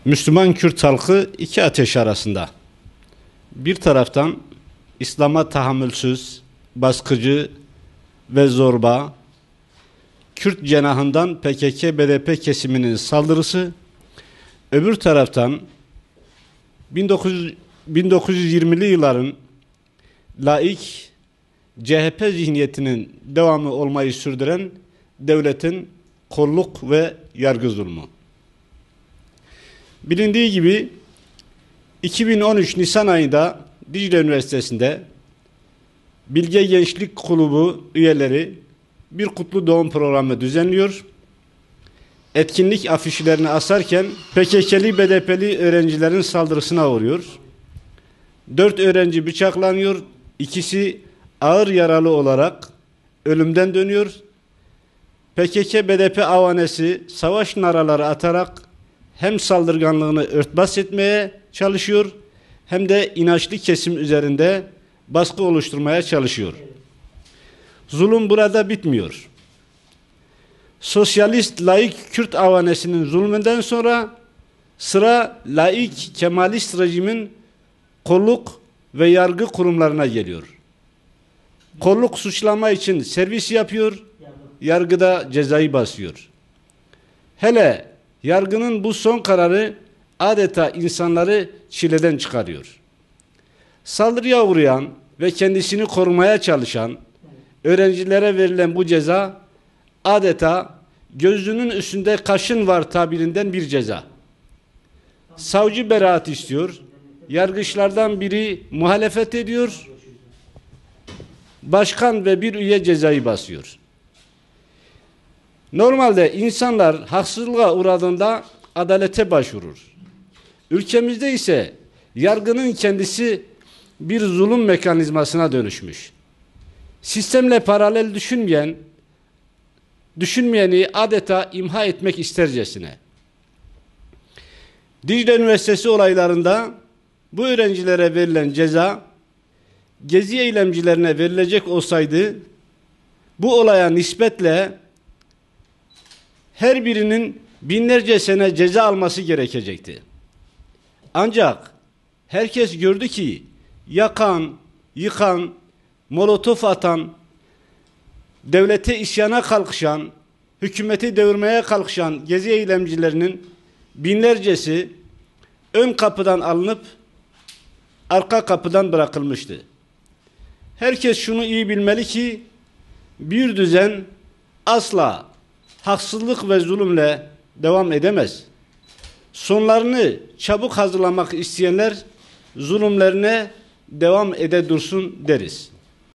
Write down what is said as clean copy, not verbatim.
Müslüman Kürt halkı iki ateş arasında. Bir taraftan İslam'a tahammülsüz, baskıcı ve zorba, Kürt cenahından PKK-BDP kesiminin saldırısı, öbür taraftan 1920'li yılların laik CHP zihniyetinin devamı olmayı sürdüren devletin kolluk ve yargı zulmü. Bilindiği gibi 2013 Nisan ayında Dicle Üniversitesi'nde Bilge Gençlik Kulübü üyeleri bir kutlu doğum programı düzenliyor. Etkinlik afişlerini asarken PKK'li BDP'li öğrencilerin saldırısına uğruyor. 4 öğrenci bıçaklanıyor. İkisi ağır yaralı olarak ölümden dönüyor. PKK-BDP avanesi savaş naraları atarak hem saldırganlığını örtbas etmeye çalışıyor hem de inançlı kesim üzerinde baskı oluşturmaya çalışıyor. Zulüm burada bitmiyor. Sosyalist laik Kürt avanesinin zulmünden sonra sıra laik Kemalist rejimin kolluk ve yargı kurumlarına geliyor. Kolluk suçlama için servis yapıyor, yargıda cezayı basıyor. Hele yargının bu son kararı adeta insanları çileden çıkarıyor. Saldırıya uğrayan ve kendisini korumaya çalışan öğrencilere verilen bu ceza adeta gözünün üstünde kaşın var tabirinden bir ceza. Savcı beraat istiyor, yargıçlardan biri muhalefet ediyor, başkan ve bir üye cezayı basıyor. Normalde insanlar haksızlığa uğradığında adalete başvurur. Ülkemizde ise yargının kendisi bir zulüm mekanizmasına dönüşmüş. Sistemle paralel düşünmeyeni adeta imha etmek istercesine. Dicle Üniversitesi olaylarında bu öğrencilere verilen ceza gezi eylemcilerine verilecek olsaydı bu olaya nispetle her birinin binlerce sene ceza alması gerekecekti. Ancak herkes gördü ki yakan, yıkan, molotof atan, devlete isyana kalkışan, hükümeti devirmeye kalkışan gezi eylemcilerinin binlercesi ön kapıdan alınıp arka kapıdan bırakılmıştı. Herkes şunu iyi bilmeli ki bir düzen asla haksızlık ve zulümle devam edemez. Sonlarını çabuk hazırlamak isteyenler zulümlerine devam ede dursun deriz.